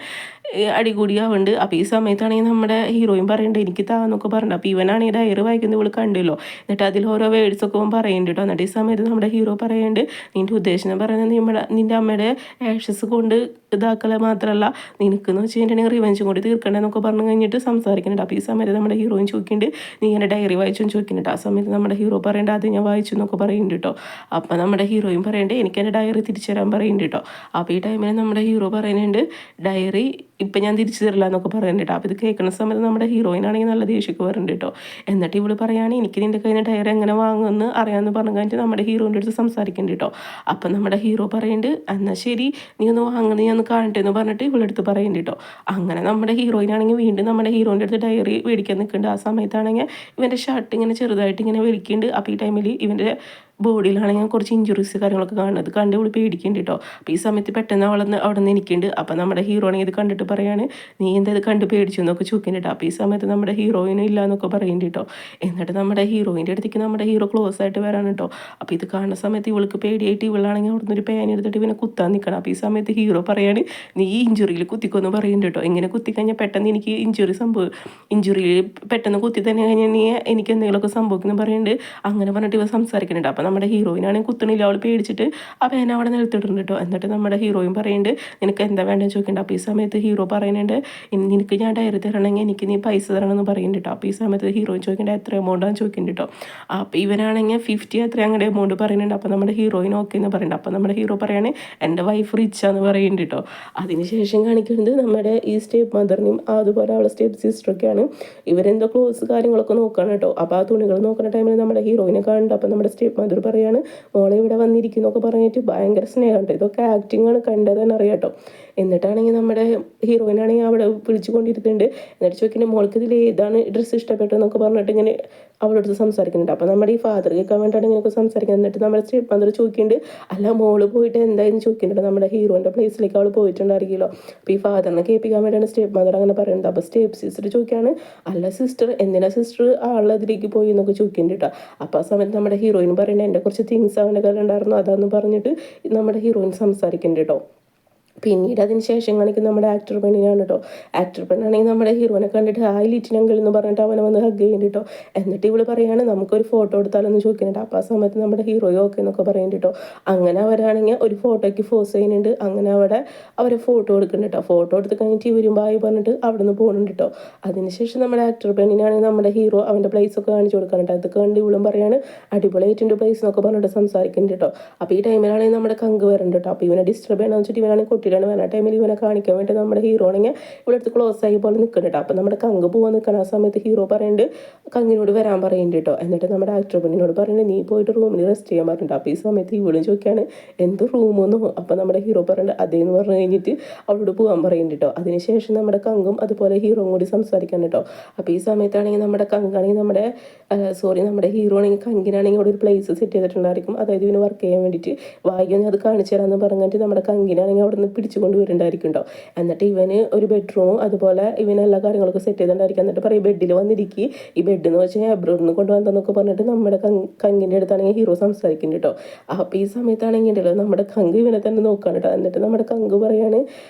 അടികൂടിയാവുന്നുണ്ട്. അപ്പോൾ ഈ സമയത്താണെങ്കിൽ നമ്മുടെ ഹീറോയിൻ പറയുന്നുണ്ട് എനിക്ക് താന്നൊക്കെ പറഞ്ഞു. അപ്പോൾ ഇവനാണെങ്കിൽ ഡയറി വായിക്കുന്നത് ഇവൾ കണ്ടല്ലോ. എന്നിട്ട് അതിൽ ഓരോ വേർഡ്സൊക്കെ അവൻ പറയുന്നുണ്ട് കേട്ടോ. എന്നിട്ട് ഈ സമയത്ത് നമ്മുടെ ഹീറോ പറയുന്നുണ്ട് നിൻ്റെ ഉദ്ദേശം എന്ന് പറയുന്നത് നിൻ്റെ അമ്മയുടെ ആഷസ് കൊണ്ട് ഇതാക്കല മാത്രമല്ല നിനക്കെന്ന് വെച്ച് കഴിഞ്ഞിട്ടുണ്ടെങ്കിൽ റിവെഞ്ചും കൂടി തീർക്കണമെന്നൊക്കെ പറഞ്ഞു കഴിഞ്ഞിട്ട് സംസാരിക്കുന്നുണ്ട്. അപ്പോൾ ഈ സമയത്ത് നമ്മുടെ ഹീറോയിൻ ചോദിക്കുന്നുണ്ട് നീ എൻ്റെ ഡയറി വായിച്ചെന്ന് ചോദിക്കുന്നുണ്ട്. ആ സമയത്ത് നമ്മുടെ ഹീറോ പറയേണ്ടത് അത് ഞാൻ വായിച്ചു എന്നൊക്കെ പറയുന്നുണ്ട് കേട്ടോ. അപ്പോൾ നമ്മുടെ ഹീറോയിൻ പറയേണ്ടത് എനിക്ക് എൻ്റെ ഡയറി തിരിച്ചു തരാൻ പറയുന്നുണ്ട് കേട്ടോ. അപ്പോൾ ഈ ടൈമിൽ നമ്മുടെ ഹീറോ പറയുന്നുണ്ട് ഡയറി ഇപ്പം ഞാൻ തിരിച്ചു തരില്ല എന്നൊക്കെ പറയുന്നുണ്ട്. അപ്പോൾ ഇത് കേൾക്കുന്ന സമയത്ത് നമ്മുടെ ഹീറോയിനാണെങ്കിൽ നല്ല ദേഷ്യക്ക് വരുന്നുണ്ട് കേട്ടോ. എന്നിട്ട് ഇവള് പറയുകയാണ് എനിക്ക് നിൻ്റെ കയ്യിൽ നിന്ന് ഡയറി എങ്ങനെ വാങ്ങുമെന്ന് അറിയാമെന്ന് പറഞ്ഞു കഴിഞ്ഞിട്ട് നമ്മുടെ ഹീറോൻ്റെ അടുത്ത് സംസാരിക്കുന്നുണ്ട് കേട്ടോ. അപ്പം നമ്മുടെ ഹീറോ പറയുന്നുണ്ട് എന്നാൽ ശരി നീ ഒന്ന് വാങ്ങുന്നത് ഞാൻ ഒന്ന് കാണട്ടെ എന്ന് പറഞ്ഞിട്ട് ഇവളെടുത്ത് പറയുന്നുണ്ട് കേട്ടോ. അങ്ങനെ നമ്മുടെ ഹീറോയിനാണെങ്കിൽ വീണ്ടും നമ്മുടെ ഹീറോൻ്റെ അടുത്ത് ഡയറി മേടിക്കാൻ നിൽക്കുന്നുണ്ട്. ആ സമയത്താണെങ്കിൽ ഇവൻ്റെ ഷർട്ട് ഇങ്ങനെ ചെറുതായിട്ട് ഇങ്ങനെ വലിക്കുന്നുണ്ട്. അപ്പോൾ ഈ ടൈമിൽ ഇവൻ്റെ ബോഡിയിലാണെങ്കിൽ കുറച്ച് ഇഞ്ചുറീസ് കാര്യങ്ങളൊക്കെ കാണുന്നത് കണ്ട് ഇവള് പേടിക്കുന്നുണ്ട് കേട്ടോ. അപ്പോൾ ഈ സമയത്ത് പെട്ടെന്ന് അവിടെ നിന്ന് എനിക്കുന്നുണ്ട്. അപ്പോൾ നമ്മുടെ ഹീറോയിനെ ഇത് കണ്ടിട്ട് പറയാണ് നീ എന്താ ഇത് കണ്ട് പേടിച്ചു എന്നൊക്കെ ചോദിക്കുന്നുണ്ട്. അപ്പോൾ ഈ സമയത്ത് നമ്മുടെ ഹീറോയിനും ഇല്ല എന്നൊക്കെ പറയുന്നുണ്ട് കേട്ടോ. എന്നിട്ട് നമ്മുടെ ഹീറോയിൻ്റെ അടുത്തേക്ക് നമ്മുടെ ഹീറോ ക്ലോസ് ആയിട്ട് വരാണ് കേട്ടോ. അപ്പോൾ ഇത് കാണുന്ന സമയത്ത് ഇവൾക്ക് പേടിയായിട്ട് ഇവളാണെങ്കിൽ അവിടെ നിന്ന് ഒരു പേന എടുത്തിട്ട് ഇവനെ കുത്താൻ നിൽക്കണം. അപ്പോൾ ഈ സമയത്ത് ഹീറോ പറയാണ് നീ ഈ ഇഞ്ചുറിയിൽ കുത്തിക്കൊന്ന് പറയുന്നുണ്ട് കേട്ടോ. ഇങ്ങനെ കുത്തിക്കഴിഞ്ഞാൽ പെട്ടെന്ന് എനിക്ക് ഇഞ്ചുറിയിൽ പെട്ടെന്ന് കുത്തി തന്നെ കഴിഞ്ഞാൽ നീ എനിക്ക് എന്തെങ്കിലുമൊക്കെ സംഭവിക്കുന്നു പറയുന്നുണ്ട്. അങ്ങനെ പറഞ്ഞിട്ട് ഇവ സംസാരിക്കുന്നുണ്ട്. അപ്പോൾ നമ്മുടെ ഹീറോയിനാണെങ്കിൽ കുത്തണില്ല, അവൾ പേടിച്ചിട്ട് ആ പേന അവിടെ നിലത്തിടുന്നുണ്ട് കേട്ടോ. എന്നിട്ട് നമ്മുടെ ഹീറോയിൻ പറയുന്നുണ്ട് നിനക്ക് എന്താ വേണ്ടതെന്ന് ചോദിക്കുന്നുണ്ട്. അപ്പോൾ ഈ സമയത്ത് ഹീറോ പറയുന്നുണ്ട് നിനക്ക് ഞാൻ ഡയറി തരണമെങ്കിൽ എനിക്ക് നീ പൈസ തരണമെന്ന് പറയുന്നുണ്ട് കേട്ടോ. അപ്പോൾ ഈ സമയത്ത് ഹീറോയിൻ ചോദിക്കേണ്ട എത്ര എമൗണ്ടാന്ന് ചോദിക്കുന്നുണ്ട് കേട്ടോ. അപ്പോൾ ഇവനാണെങ്കിൽ 50 അത്ര അങ്ങോട്ട് എമൗണ്ട് പറയുന്നുണ്ട്. അപ്പോൾ നമ്മുടെ ഹീറോയിൻ ഓക്കെ എന്ന് പറയുന്നുണ്ട്. അപ്പോൾ നമ്മുടെ ഹീറോ പറയാണ് എൻ്റെ വൈഫ് റിച്ചാന്ന് പറയുന്നുണ്ട് കേട്ടോ. അതിനുശേഷം കാണിക്കുന്നത് നമ്മുടെ ഈ സ്റ്റെപ്പ് മദറിനും അതുപോലെ അവളെ സ്റ്റെപ്പ് സിസ്റ്ററൊക്കെയാണ്. ഇവരെന്തോ ക്ലോസ് കാര്യങ്ങളൊക്കെ നോക്കുകയാണ് കേട്ടോ. അപ്പോൾ ആ തുണികൾ നോക്കുന്ന ടൈമിൽ നമ്മുടെ ഹീറോയിനെ കാണുന്നുണ്ട്. അപ്പോൾ നമ്മുടെ സ്റ്റെപ്പ് മദർ പറയാണ് മോളെ ഇവിടെ വന്നിരിക്കുന്നൊക്കെ പറഞ്ഞിട്ട് ഭയങ്കര സ്നേഹമുണ്ട്. ഇതൊക്കെ ആക്ടിങ് ആണ്, കണ്ടതെന്ന് അറിയാം കേട്ടോ. എന്നിട്ടാണെങ്കിൽ നമ്മുടെ ഹീറോയിനാണെങ്കിൽ അവിടെ വിളിച്ചു കൊണ്ടിരിക്കുന്നുണ്ട്. എന്നിട്ട് ചോദിക്കുന്നത് മോൾക്ക് ഇതിൽ ഏതാണ് ഡ്രസ്സ് ഇഷ്ടപ്പെട്ടതെന്നൊക്കെ പറഞ്ഞിട്ട് ഇങ്ങനെ അവളോട് സംസാരിക്കുന്നുണ്ട്. അപ്പോൾ നമ്മുടെ ഈ ഫാദർ കേൾക്കാൻ വേണ്ടിയിട്ടാണ് ഇങ്ങനെയൊക്കെ സംസാരിക്കുന്നത്. എന്നിട്ട് നമ്മുടെ സ്റ്റെപ്പ് മദർ ചോദിക്കുന്നുണ്ട് അല്ല മോള് പോയിട്ട് എന്തായെന്ന് ചോദിക്കുന്നുണ്ട്. നമ്മുടെ ഹീറോൻ്റെ പ്ലേസിലേക്ക് അവൾ പോയിട്ടുണ്ടായിരിക്കുമല്ലോ. അപ്പോൾ ഈ ഫാദറിനെ കേൾപ്പിക്കാൻ വേണ്ടിയാണ് സ്റ്റെപ്പ് മദർ അങ്ങനെ പറയുന്നത്. അപ്പോൾ സ്റ്റെപ്പ് സിസ്റ്റർ ചോദിക്കുകയാണ് അല്ല സിസ്റ്റർ എന്തിനാ സിസ്റ്റർ ആളതിലേക്ക് പോയി എന്നൊക്കെ ചോദിക്കുന്നുണ്ട് കേട്ടോ. അപ്പോൾ ആ സമയത്ത് നമ്മുടെ ഹീറോയിൻ പറയുന്നത് എൻ്റെ കുറച്ച് തിങ്സ് അവൻ്റെ കയ്യിൽ ഉണ്ടായിരുന്നു അതാന്ന് പറഞ്ഞിട്ട് നമ്മുടെ ഹീറോയിൻ സംസാരിക്കുന്നുണ്ട് കേട്ടോ. പിന്നീട് അതിന് ശേഷം കാണിക്കുന്ന നമ്മുടെ ആക്ടർ പെണ്ണിനാണ് കേട്ടോ. ആക്ടർ പെണ്ണാണെങ്കിൽ നമ്മുടെ ഹീറോനെ കണ്ടിട്ട് ഹായ് ലിറ്റിനങ്കിൾ എന്ന് പറഞ്ഞിട്ട് അവനെ വന്ന് ഹഗ് ചെയ്യുന്നുണ്ട് കേട്ടോ. എന്നിട്ട് ഇവള് പറയാണ് നമുക്കൊരു ഫോട്ടോ എടുത്താലൊന്ന് ചോദിക്കുന്നുണ്ട്. അപ്പോൾ ആ സമയത്ത് നമ്മുടെ ഹീറോയോ ഓക്കെ എന്നൊക്കെ പറയുന്നുണ്ട് കേട്ടോ. അങ്ങനെ അവരാണെങ്കിൽ ഒരു ഫോട്ടോയ്ക്ക് ഫോഴ്സ് ചെയ്യുന്നുണ്ട്. അങ്ങനെ അവിടെ അവരെ ഫോട്ടോ എടുക്കുന്നുണ്ട് കേട്ടോ. ഫോട്ടോ എടുത്ത് കഴിഞ്ഞിട്ട് ഇവരും ബായ് പറഞ്ഞിട്ട് അവിടെ നിന്ന് പോകുന്നുണ്ട് കേട്ടോ. അതിനുശേഷം നമ്മുടെ ആക്ടർ പെണ്ണിനാണെങ്കിൽ നമ്മുടെ ഹീറോ അവൻ്റെ പ്ലേസൊക്കെ കാണിച്ചു കൊടുക്കാനുണ്ട്. അത് കണ്ട് ഇവളും പറയാണ് അടിപൊളിയായിട്ടുണ്ട് പ്ലേസ് എന്നൊക്കെ പറഞ്ഞിട്ട് സംസാരിക്കുന്നുണ്ട് കേട്ടോ. അപ്പോൾ ഈ ടൈമിലാണെങ്കിൽ നമ്മുടെ കങ്ക് വരുന്നുണ്ട് കേട്ടോ. അപ്പോൾ ഇവനെ ഡിസ്റ്റർബ് ചെയ്യണമെന്ന് വെച്ചിട്ട് ഇവനാണെങ്കിൽ കൊട്ടിയിലാണ് വേണം. ആ ടൈമിൽ ഇവനെ കാണിക്കാൻ വേണ്ടി നമ്മുടെ ഹീറോ ആണെങ്കിൽ ഇവിടെ അടുത്ത് ക്ലോസ് ആയി പോലെ നിൽക്കുന്നുണ്ട്. അപ്പോൾ നമ്മുടെ കങ്ക് പോകാൻ നിൽക്കണം. ആ സമയത്ത് ഹീറോ പറയുന്നുണ്ട് കങ്ങിനോട് വരാൻ പറയുന്നുണ്ട് കേട്ടോ. എന്നിട്ട് നമ്മുടെ ആക്ടർ പെണ്ണിനോട് പറയുന്നുണ്ട് നീ പോയിട്ട് റൂമിൽ റെസ്റ്റ് ചെയ്യാൻ പറഞ്ഞിട്ട്. അപ്പോൾ ഈ സമയത്ത് ഇവളും ചോദിക്കുകയാണ് എന്ത് റൂമൊന്നും. അപ്പോൾ നമ്മുടെ ഹീറോ പറയുന്നുണ്ട് അതേന്ന് പറഞ്ഞു കഴിഞ്ഞിട്ട് അവളോട് പോകാൻ പറയുന്നുണ്ട് കേട്ടോ. അതിനുശേഷം നമ്മുടെ കങ്കും അതുപോലെ ഹീറോയും കൂടി സംസാരിക്കാൻ കേട്ടോ. അപ്പോൾ ഈ സമയത്താണെങ്കിൽ നമ്മുടെ കങ്കാണെങ്കിൽ നമ്മുടെ ഹീറോ ആണെങ്കിൽ കങ്കിനാണെങ്കിൽ അവിടെ ഒരു പ്ലേസ് സെറ്റ് ചെയ്തിട്ടുണ്ടായിരിക്കും. അതായത് ഇവന് വർക്ക് ചെയ്യാൻ വേണ്ടിയിട്ട് വായിക്കാൻ അത് കാണിച്ചു തരാമെന്ന് പറഞ്ഞിട്ട് നമ്മുടെ കങ്കിനാണെങ്കിൽ അവിടെ നിന്ന് പിടിച്ചു കൊണ്ടുവരുന്നുണ്ടായിരിക്കും കേട്ടോ. എന്നിട്ട് ഇവന് ഒരു ബെഡ്റൂമും അതുപോലെ ഇവന് എല്ലാ കാര്യങ്ങളൊക്കെ സെറ്റ് ചെയ്തിട്ടുണ്ടായിരിക്കും. എന്നിട്ട് പറയും ബെഡിൽ വന്നിരിക്കും ഈ ബെഡ് എന്ന് വെച്ചാൽ എബ്രോഡിൽ നിന്ന് കൊണ്ടുവന്നതെന്നൊക്കെ പറഞ്ഞിട്ട് നമ്മുടെ കങ്കിൻ്റെ അടുത്താണെങ്കിൽ ഹീറോ സംസാരിക്കുന്നുണ്ട് കേട്ടോ. അപ്പോൾ ഈ സമയത്താണെങ്കിൽ ഉണ്ടല്ലോ നമ്മുടെ കങ്ക് ഇവനെ തന്നെ നോക്കുകയാണ് കേട്ടോ. എന്നിട്ട് നമ്മുടെ കങ്ക് പറയാണ്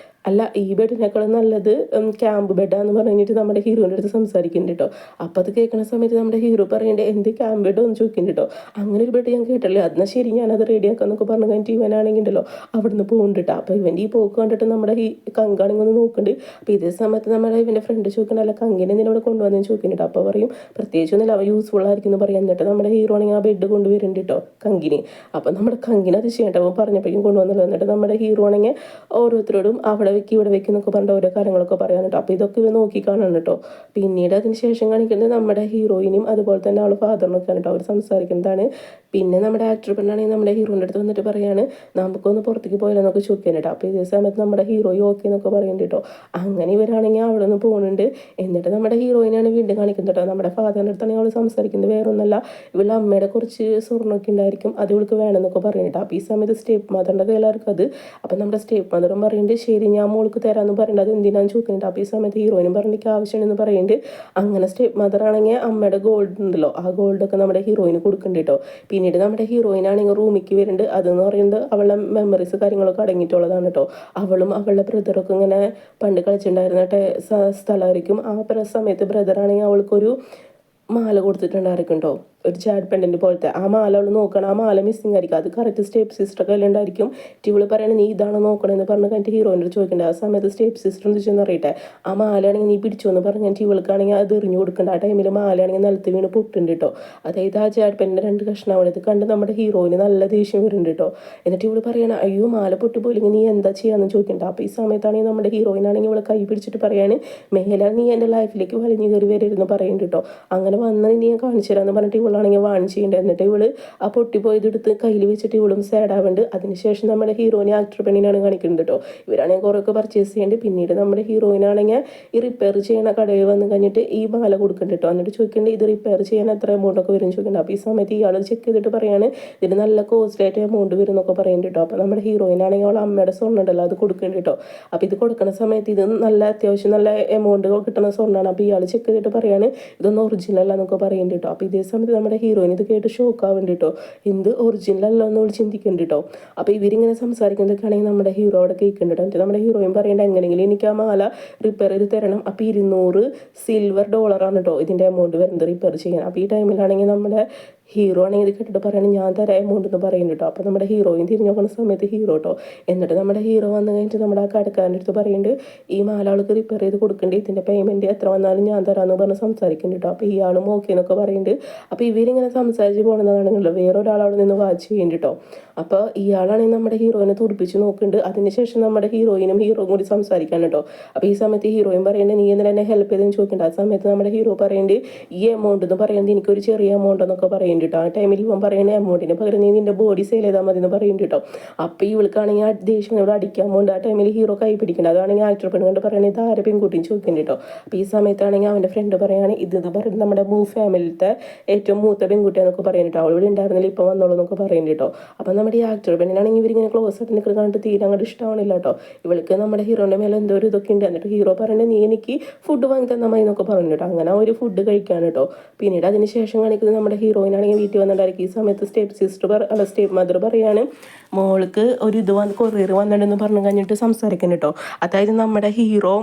അല്ല ഈ ബെഡിനേക്കാളും നല്ലത് ക്യാമ്പ് ബെഡാന്ന് പറഞ്ഞിട്ട് നമ്മുടെ ഹീറോൻ്റെ അടുത്ത് സംസാരിക്കുന്നുണ്ട് കേട്ടോ. അപ്പോൾ അത് കേൾക്കുന്ന സമയത്ത് നമ്മുടെ ഹീറോ പറയേണ്ടത് എന്ത് ക്യാമ്പ് ബെഡോ എന്ന് ചോദിക്കുന്നുണ്ട് കേട്ടോ. അങ്ങനെ ഒരു ബെഡ് ഞാൻ കേട്ടല്ലേ എന്നാൽ ശരി ഞാനത് റെഡിയാക്കാന്നൊക്കെ പറഞ്ഞു കഴിഞ്ഞിട്ട് ഇവനാണെങ്കിൽ ഉണ്ടല്ലോ അവിടെ നിന്ന് പോകുന്നുണ്ട് കേട്ടോ. അപ്പോൾ ഇവൻ്റെ ഈ പോക്ക് കണ്ടിട്ട് നമ്മുടെ ഈ കങ്കാണെങ്കിൽ ഒന്ന് നോക്കുന്നുണ്ട്. അപ്പോൾ ഇതേ സമയത്ത് നമ്മുടെ ഇവൻ്റെ ഫ്രണ്ട് ചോദിക്കണ്ട അല്ല കങ്കിനെ എന്തിനാ ഇവിടെ കൊണ്ടുവന്നതെന്ന് ചോദിക്കുന്നുണ്ട്. അപ്പോൾ പറയും പ്രത്യേകിച്ചൊന്നുമില്ല അവ യൂസ്ഫുൾ ആയിരിക്കും എന്ന് പറയാം. എന്നിട്ട് നമ്മുടെ ഹീറോ ആണെങ്കിൽ ആ ബെഡ് കൊണ്ടുവരുന്നുണ്ട് കേട്ടോ കങ്കിന്. അപ്പോൾ നമ്മുടെ കങ്കിന് അത് ചെയ്യണ്ട അവൻ പറഞ്ഞപ്പോഴേക്കും കൊണ്ടുവന്നല്ലോ. എന്നിട്ട് നമ്മുടെ ഹീറോ ആണെങ്കിൽ ഓരോരുത്തരോടും അവിടെ വെക്കി ഇവിടെ വെക്കുന്നൊക്കെ പറഞ്ഞിട്ട് ഓരോ കാര്യങ്ങളൊക്കെ പറയാൻ കേട്ടോ. അപ്പോൾ ഇതൊക്കെ ഇവ നോക്കി കാണണം കേട്ടോ. പിന്നീട് അതിന് ശേഷം കാണിക്കുന്നത് നമ്മുടെ ഹീറോയിനും അതുപോലെ തന്നെ അവൾ ഫാദറിനൊക്കെയാണ് കേട്ടോ അവർ സംസാരിക്കുന്നതാണ്. പിന്നെ നമ്മുടെ ആക്ടർ പെണ്ണാണെങ്കിൽ നമ്മുടെ ഹീറോൻ്റെ അടുത്ത് വന്നിട്ട് പറയാണ് നമുക്കൊന്ന് പുറത്തേക്ക് പോയാലെന്നൊക്കെ ചോദിക്കാൻ കേട്ടോ. അപ്പോൾ ഇതേ സമയത്ത് നമ്മുടെ ഹീറോയും ഓക്കെ എന്നൊക്കെ പറയുന്നുണ്ട് കേട്ടോ. അങ്ങനെ ഇവരാണെങ്കിൽ അവിടെ നിന്ന് പോകുന്നുണ്ട്. എന്നിട്ട് നമ്മുടെ ഹീറോയിനാണ് വീണ്ടും കാണിക്കുന്നത് കേട്ടോ. നമ്മുടെ ഫാദറിൻ്റെ അടുത്താണെങ്കിൽ അവൾ സംസാരിക്കുന്നത് വേറെ ഒന്നല്ല ഇവളുടെ അമ്മയുടെ കുറച്ച് സ്വർണ്ണമൊക്കെ ഉണ്ടായിരിക്കും അത് ഇവൾക്ക് വേണമെന്നൊക്കെ പറയുന്നുണ്ട്. അപ്പോൾ ഈ സമയത്ത് സ്റ്റേപ്പ് മദറിൻ്റെ കയ്യിലായിരിക്കും അത്. അപ്പം നമ്മുടെ സ്റ്റേപ്പ് മദറും പറയുന്നുണ്ട് ശരി ഞാൻ മോൾക്ക് തരാമെന്ന് പറയുന്നത് അത് എന്തിനാന്ന് ചോദിക്കുന്നുണ്ട്. അപ്പോൾ ഈ സമയത്ത് ഹീറോയിനും പറഞ്ഞിട്ട് ആവശ്യമാണെന്ന് പറയുന്നുണ്ട്. അങ്ങനെ സ്റ്റേപ്പ് മദർ ആണെങ്കിൽ അമ്മയുടെ ഗോൾഡ് ഉണ്ടല്ലോ ആ ഗോൾഡൊക്കെ നമ്മുടെ ഹീറോയിന് കൊടുക്കുന്നുണ്ട് കേട്ടോ. പിന്നീട് നമ്മുടെ ഹീറോയിനാണെങ്കിൽ റൂമിലേക്ക് വരുന്നുണ്ട്. അതെന്ന് പറയുന്നത് അവളുടെ മെമ്മറീസ് കാര്യങ്ങളൊക്കെ അടങ്ങിയിട്ടുള്ളതാണ് കേട്ടോ. അവളും അവളുടെ ബ്രദറൊക്കെ ഇങ്ങനെ പണ്ട് കളിച്ചിട്ടുണ്ടായിരുന്ന സ്ഥലമായിരിക്കും. ആ സമയത്ത് ബ്രദറാണെങ്കിൽ അവൾക്കൊരു മാല കൊടുത്തിട്ടുണ്ടായിരിക്കും കേട്ടോ. ഒരു ചാഡ് പെൻഡൻറ്റ് പോലത്തെ ആ മാല അവൾ നോക്കണം. ആ മാല മിസ്സിങ് ആയിരിക്കും. അത് കറക്റ്റ് സ്റ്റേപ്പ് സിസ്റ്റർ കയ്യിലുണ്ടായിരിക്കും. ഇവള് പറയണേ നീ ഇതാണോ നോക്കണമെന്ന് പറഞ്ഞ് കഴിഞ്ഞിട്ട് ഹീറോയിൻ്റെ ചോദിക്കേണ്ടത്. ആ സമയത്ത് സ്റ്റേപ്പ് സിസ്റ്റർ എന്ന് വെച്ചെന്ന് അറിയട്ടെ ആ മാലയാണെങ്കിൽ നീ പിടിച്ചോ എന്ന് പറഞ്ഞിട്ട് ഇവൾക്കാണെങ്കിൽ അത് എറിഞ്ഞു കൊടുക്കേണ്ട. ആ ടൈമിൽ മാലയാണെങ്കിൽ നിലത്ത് വീണ് പൊട്ടുണ്ട് കേട്ടോ. അതായത് ആ ചാഡ് പെൻഡിൻ്റെ 2 കഷ്ണം ഇത് കണ്ട് നമ്മുടെ ഹീറോയിന് നല്ല ദേഷ്യം വരുന്നുണ്ട് കേട്ടോ. എന്നിട്ട് ഇവള് പറയണം അയ്യോ മാല പൊട്ടിപ്പോയില്ലെങ്കിൽ നീ എന്താ ചെയ്യാന്ന് ചോദിക്കേണ്ട. അപ്പോൾ ഈ സമയത്താണെങ്കിൽ നമ്മുടെ ഹീറോയിനാണെങ്കിൽ ഇവളെ കൈ പിടിച്ചിട്ട് പറയാണ് മേലെ നീ എൻ്റെ ലൈഫിലേക്ക് വലിഞ്ഞു കയറി വരരുതെന്ന് പറയുന്നുണ്ട് കേട്ടോ. അങ്ങനെ വന്ന് നീ ഞാൻ കാണിച്ചു തരാമെന്ന് പറഞ്ഞിട്ട് ഇവളാണെങ്കിൽ വാണിച്ച് ചെയ്യേണ്ടത്. എന്നിട്ട് ഇവള് ആ പൊട്ടിപ്പോയതെടുത്ത് കയ്യിൽ വെച്ചിട്ട് ഇവളും സാഡ് ആവുന്നുണ്ട്. അതിനുശേഷം നമ്മുടെ ഹീറോയിനെ ആക്ടർ പെണ്ണിനാണ് കാണിക്കുന്നത് കേട്ടോ. ഇവരാണെങ്കിൽ കുറേയൊക്കെ പർച്ചേസ് ചെയ്യുന്നുണ്ട്. പിന്നീട് നമ്മുടെ ഹീറോയിനാണെങ്കിൽ ഈ റിപ്പയർ ചെയ്യണ കടയിൽ വന്ന് കഴിഞ്ഞിട്ട് ഈ മാല കൊടുക്കുന്നുണ്ട് കേട്ടോ. എന്നിട്ട് ചോദിക്കേണ്ടത് ഇത് റിപ്പയർ ചെയ്യാൻ എത്ര എമൗണ്ടൊക്കെ വരും ചോദിക്കുന്നുണ്ട്. അപ്പോൾ ഈ സമയത്ത് ഇയാൾ ചെക്ക് ചെയ്തിട്ട് പറയാണ് ഇതിന് നല്ല കോസ്റ്റ്ലി ആയിട്ട് എമൗണ്ട് വരും എന്നൊക്കെ പറയുന്നുണ്ട് കേട്ടോ. അപ്പോൾ നമ്മുടെ ഹീറോയിനാണെങ്കിൽ അവൾ അമ്മയുടെ സ്വർണ്ണം ഉണ്ടല്ലോ അത് കൊടുക്കുന്നുണ്ട് കേട്ടോ. അപ്പോൾ ഇത് കൊടുക്കുന്ന സമയത്ത് ഇത് നല്ല അത്യാവശ്യം നല്ല എമൗണ്ട് കിട്ടുന്ന സ്വർണ്ണമാണ്. അപ്പോൾ ഇയാൾ ചെക്ക് ചെയ്തിട്ട് പറയാണ് ഇതൊന്നും ഒറിജിനൽ അല്ല എന്നൊക്കെ പറയുന്നുണ്ട് കേട്ടോ. അപ്പോൾ ഇതേ സമയത്ത് നമ്മുടെ ഹീറോയിൻ ഇത് കേട്ട് ഷോക്ക് ആവുന്നുണ്ട് കേട്ടോ. എന്ത് ഒറിജിനൽ അല്ല എന്ന് ചിന്തിക്കുന്നുണ്ട് കേട്ടോ. അപ്പോൾ ഇവരിങ്ങനെ സംസാരിക്കുന്നതൊക്കെ ആണെങ്കിൽ നമ്മുടെ ഹീറോ അവിടെ കേൾക്കുന്നുണ്ട്. എന്നിട്ട് നമ്മുടെ ഹീറോയിൻ പറയേണ്ടത് എങ്ങനെയെങ്കിലും എനിക്ക് ആ മാല റിപ്പയർ ചെയ്ത് തരണം. അപ്പോൾ 200 സിൽവർ ഡോളറാണ് കേട്ടോ ഇതിൻ്റെ എമൗണ്ട് വരുന്നത് റിപ്പയർ ചെയ്യാൻ. അപ്പോൾ ഈ ടൈമിലാണെങ്കിൽ നമ്മുടെ ഹീറോ ആണെങ്കിൽ ഇത് കേട്ടിട്ട് പറയുകയാണെങ്കിൽ ഞാൻ തരാം എമൗണ്ട് എന്ന് പറയുന്നുണ്ട് കേട്ടോ. അപ്പോൾ നമ്മുടെ ഹീറോയും തിരിഞ്ഞു നോക്കുന്ന സമയത്ത് ഹീറോ കേട്ടോ. എന്നിട്ട് നമ്മുടെ ഹീറോ വന്നു കഴിഞ്ഞിട്ട് നമ്മുടെ ആ കടക്കാരൻ്റെ അടുത്ത് പറയുന്നുണ്ട് ഈ മാലാൾക്ക് റിപ്പയർ ചെയ്ത് കൊടുക്കേണ്ടി ഇതിൻ്റെ പേയ്മെൻറ്റ് എത്ര വന്നാലും ഞാൻ തരാമെന്ന് പറഞ്ഞ് സംസാരിക്കുന്നുണ്ട് കേട്ടോ. അപ്പോൾ ഇയാളും ഓക്കെ എന്നൊക്കെ പറയുന്നുണ്ട്. അപ്പോൾ ഇവരിങ്ങനെ സംസാരിച്ച് പോകുന്നതാണെങ്കിലോ വേറൊരാൾ അവിടെ നിന്ന് വാച്ച് ചെയ്യുന്നുണ്ട് കേട്ടോ. അപ്പോൾ ഇയാളാണെങ്കിൽ നമ്മുടെ ഹീറോയിനെ തുറപ്പിച്ച് നോക്കുന്നുണ്ട്. അതിനുശേഷം നമ്മുടെ ഹീറോയിനും ഹീറോയും കൂടി സംസാരിക്കാൻ കേട്ടോ. അപ്പോൾ ഈ സമയത്ത് ഹീറോയും പറയുന്നുണ്ട് നീ എന്തിനാ എന്നെ ഹെൽപ്പ് ചെയ്തെന്ന് ചോദിക്കുന്നുണ്ട്. ആ സമയത്ത് നമ്മുടെ ഹീറോ പറയുന്നുണ്ട് ഈ എമൗണ്ട് എന്ന് പറയുന്നത് എനിക്കൊരു ചെറിയ എമൗണ്ട് എന്നൊക്കെ പറയുന്നുണ്ട് കേട്ടോ. ആ ടൈമിൽ ഇവൻ പറയുന്ന എമൗണ്ടിന് പകരം നീ നിന്റെ ബോഡി സെയിൽ ചെയ്താൽ മതി എന്ന് പറയുന്നുണ്ട് കേട്ടോ. അപ്പോൾ ഇവൾക്കാണെങ്കിൽ ആ ദേഷ്യം ഇവിടെ അടിക്കാൻ പോകുന്നുണ്ട്. ആ ടൈമിൽ ഹീറോ കൈ പിടിക്കുന്നുണ്ട്. അതാണെങ്കിൽ ആക്ടർ പെണ്ണുകൊണ്ട് പറയുന്നത് ഇത് ആരെ പെൺകുട്ടിയും ചോദിക്കുന്നുണ്ട് കേട്ടോ. അപ്പോൾ ഈ സമയത്താണെങ്കിൽ അവൻ്റെ ഫ്രണ്ട് പറയുകയാണ് ഇത് പറയുന്നത് നമ്മുടെ ഫാമിലിത്തെ ഏറ്റവും മൂത്ത പെൺകുട്ടിയാന്നൊക്കെ പറയുന്നുണ്ട്. അവൾ ഇവിടെ ഉണ്ടായിരുന്നില്ല ഇപ്പോൾ വന്നോളൂ എന്നൊക്കെ പറയുന്നുണ്ട് കേട്ടോ. അപ്പം നമ്മുടെ ഈ ആക്ടർ പെണ്ണിനാണെങ്കിൽ ഇവരിങ്ങനെ ക്ലോസ് ആയിട്ട് നിൽക്കുന്നത് കണ്ടിട്ട് തീരെ അങ്ങോട്ട് ഇഷ്ടമാണില്ല കേട്ടോ. ഇവൾക്ക് നമ്മുടെ ഹീറോൻ്റെ മേലെ എന്തോ ഒരു ഇതൊക്കെ ഉണ്ട്. എന്നിട്ട് ഹീറോ പറയുന്നത് നീ എനിക്ക് ഫുഡ് വാങ്ങി തന്നാൽ മതി എന്നൊക്കെ പറഞ്ഞു കേട്ടോ. അങ്ങനെ ഒരു ഫുഡ് കഴിക്കാൻ കേട്ടോ. പിന്നീട് അതിന് ശേഷം കാണിക്കുന്നത് നമ്മുടെ ഹീറോയിനാണെങ്കിൽ വീട്ടിൽ വന്നിട്ടായിരിക്കും. ഈ സമയത്ത് സ്റ്റേപ്പ് മദർ പറയാണ് മോൾക്ക് ഒരു ഇത് കൊറിയർ വന്നിട്ടുണ്ടെന്ന് പറഞ്ഞു കഴിഞ്ഞിട്ട് സംസാരിക്കുന്നു കേട്ടോ. അതായത് നമ്മുടെ ഹീറോ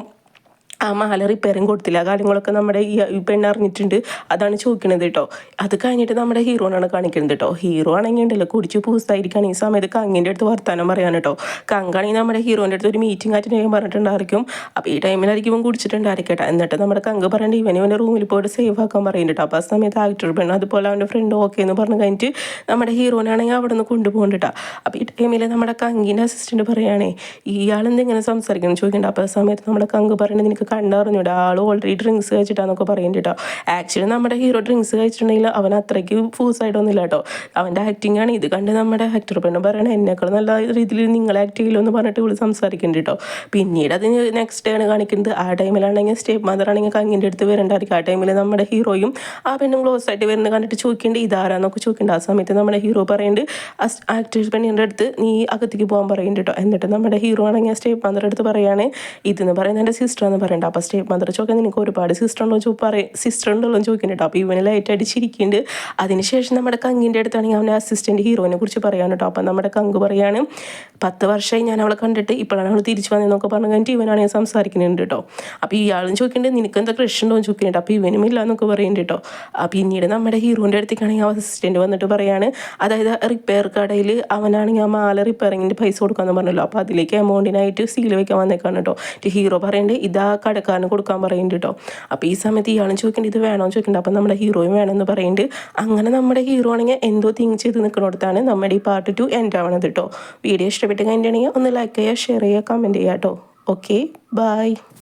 ആ മാല റിപ്പയറിങ് കൊടുത്തില്ല കാര്യങ്ങളൊക്കെ നമ്മുടെ ഈ പെണ്ണ് അറിഞ്ഞിട്ടുണ്ട്. അതാണ് ചോദിക്കണത് കേട്ടോ. അത് കഴിഞ്ഞിട്ട് നമ്മുടെ ഹീറോനാണ് കാണിക്കുന്നത് കേട്ടോ. ഹീറോ ആണെങ്കിൽ ഉണ്ടല്ലോ കുടിച്ച് പൂസായിരിക്കുകയാണ്. ഈ സമയത്ത് കങ്ങിൻ്റെ അടുത്ത് വർത്താനം പറയാൻ കേട്ടോ. കങ്കാണെങ്കിൽ നമ്മുടെ ഹീറോൻ്റെ അടുത്ത് ഒരു മീറ്റിംഗ് അറ്റൻഡ് ചെയ്യാൻ പറഞ്ഞിട്ടുണ്ടായിരിക്കും. അപ്പോൾ ഈ ടൈമിലായിരിക്കും ഇവൻ കുടിച്ചിട്ടുണ്ടായിരിക്കട്ടെ. എന്നിട്ട് നമ്മുടെ കങ്ക് പറയേണ്ട ഇവൻ്റെ റൂമിൽ പോയിട്ട് സേഫ് ആക്കാൻ പറയുന്നുണ്ട് കേട്ടോ. അപ്പോൾ ആ സമയത്ത് ആക്ടർ പെണ്ണ് അതുപോലെ അവൻ്റെ ഫ്രണ്ട് ഓക്കെ എന്ന് പറഞ്ഞു കഴിഞ്ഞിട്ട് നമ്മുടെ ഹീറോനാണെങ്കിൽ അവിടെ നിന്ന് കൊണ്ടുപോകണ്ട. അപ്പോൾ ഈ ടൈമിൽ നമ്മുടെ കങ്കിൻ്റെ അസിസ്റ്റൻറ്റ് പറയുകയാണേ ഇയാളെന്തെങ്ങനെ സംസാരിക്കണം ചോദിക്കേണ്ട. അപ്പോൾ ആ സമയത്ത് നമ്മുടെ കങ്ക് പറയുന്നത് നിനക്ക് കണ്ടറിഞ്ഞൂടെ ആൾ ഓൾറെഡി ഡ്രിങ്ക്സ് കഴിച്ചിട്ടാന്നൊക്കെ പറയുന്നുണ്ട് കേട്ടോ. ആക്ച്വലി നമ്മുടെ ഹീറോ ഡ്രിങ്ക്സ് കഴിച്ചിട്ടുണ്ടെങ്കിൽ അവൻ അത്രയ്ക്ക് ഫൂസായിട്ടൊന്നുമില്ല കേട്ടോ. അവൻ്റെ ആക്ടിങ് ആണ്. ഇത് കണ്ട് നമ്മുടെ ആക്ടർ പെണ്ണ് പറയണത് എന്നെക്കാൾ നല്ല രീതിയിൽ നിങ്ങൾ ആക്ട് ചെയ്യില്ലോ എന്ന് പറഞ്ഞിട്ട് ഇവള് സംസാരിക്കുന്നുണ്ട് കേട്ടോ. പിന്നീട് അതിന് നെക്സ്റ്റ് ആണ് കാണിക്കുന്നത്. ആ ടൈമിലാണെങ്കിൽ സ്റ്റേപ്പ് മദർ ആണെങ്കിൽ കങ്ങിൻ്റെ അടുത്ത് വരണ്ടായിരിക്കും. ആ ടൈമിൽ നമ്മുടെ ഹീറോയും ആ പെണ്ണും ക്ലോസ് ആയിട്ട് വരുന്നത് കണ്ടിട്ട് ചോദിക്കേണ്ടത് ഇതാരാന്നൊക്കെ ചോദിക്കേണ്ടത്. ആ സമയത്ത് നമ്മുടെ ഹീറോ പറയുന്നുണ്ട് ആക്ടർ പെണ്ണിൻ്റെ അടുത്ത് നീ അകത്തേക്ക് പോകാൻ പറയുന്നുണ്ട് കേട്ടോ. എന്നിട്ട് നമ്മുടെ ഹീറോ ആണെങ്കിൽ സ്റ്റേപ്പ് മദർ അടുത്ത് പറയാണ് ഇതെന്ന് പറയുന്നത് എൻ്റെ സിസ്റ്റർ എന്ന് പറയേണ്ട. അപ്പോൾ സ്റ്റേപ്പ് മദർ ചോദിക്കാൻ നിനക്ക് ഒരുപാട് സിസ്റ്റർ ഉണ്ടോ സിസ്റ്റർ ഉണ്ടോ എന്ന് ചോദിക്കുന്നുണ്ട്. അപ്പോൾ ഇവന് ലൈറ്റായിട്ട് ചിരിക്കുന്നുണ്ട്. അതിനുശേഷം നമ്മുടെ കങ്ങിൻ്റെ അടുത്താണെങ്കിൽ അവൻ്റെ അസിസ്റ്റൻറ്റ് ഹീറോയിനെ കുറിച്ച് പറയാൻ കേട്ടോ. അപ്പം നമ്മുടെ കങ്ക് പറയാണ് 10 വർഷമായി ഞാൻ അവളെ കണ്ടിട്ട് ഇപ്പോഴാണ് അവൾ തിരിച്ചു വന്നതെന്നൊക്കെ പറഞ്ഞു കഴിഞ്ഞിട്ട് ഇവനാണെങ്കിൽ സംസാരിക്കുന്നുണ്ട് കേട്ടോ. അപ്പോൾ ഇയാളും ചോദിക്കുന്നുണ്ട് നിനക്ക് എന്താ ക്രഷ് ഉണ്ടോ എന്ന് ചോദിക്കുന്നുണ്ട്. അപ്പോൾ ഇവനും ഇല്ല എന്നൊക്കെ പറയുന്നുണ്ട് കേട്ടോ. പിന്നീട് നമ്മുടെ ഹീറോൻ്റെ അടുത്തേക്കാണെങ്കിൽ അസിസ്റ്റൻറ്റ് വന്നിട്ട് പറയാണ് അതായത് റിപ്പയർ കടയിൽ അവനാണെങ്കിൽ ആ മാല റിപ്പയറിങ്ങിൻ്റെ പൈസ കൊടുക്കാമെന്ന് പറഞ്ഞല്ലോ. അപ്പോൾ അതിലേക്ക് എമൗണ്ടിനായിട്ട് സീൽ വയ്ക്കാൻ വന്നേക്കാണ് കേട്ടോ. ഹീറോ പറയുന്നുണ്ട് ഇതാ കടക്കാരന് കൊടുക്കാൻ പറയുന്നുണ്ട് കേട്ടോ. അപ്പോൾ ഈ സമയത്ത് ഇയാളും ചോദിക്കേണ്ടത് ഇത് വേണമെന്ന് ചോദിക്കുന്നുണ്ട്. അപ്പം നമ്മുടെ ഹീറോയും വേണമെന്ന് പറയുന്നുണ്ട്. അങ്ങനെ നമ്മുടെ ഹീറോ ആണെങ്കിൽ എന്തോ തിങ്ക് ചെയ്ത് നിൽക്കുന്നിടത്താണ് നമ്മുടെ ഈ പാർട്ട് 2 എൻഡ് ആവണത് കേട്ടോ. വീഡിയോ ഇഷ്ടപ്പെട്ട് കഴിഞ്ഞിട്ടുണ്ടെങ്കിൽ ഒന്ന് ലൈക്ക് ചെയ്യുക, ഷെയർ ചെയ്യുക, കമൻറ്റ് ചെയ്യുക കേട്ടോ. Okay bye.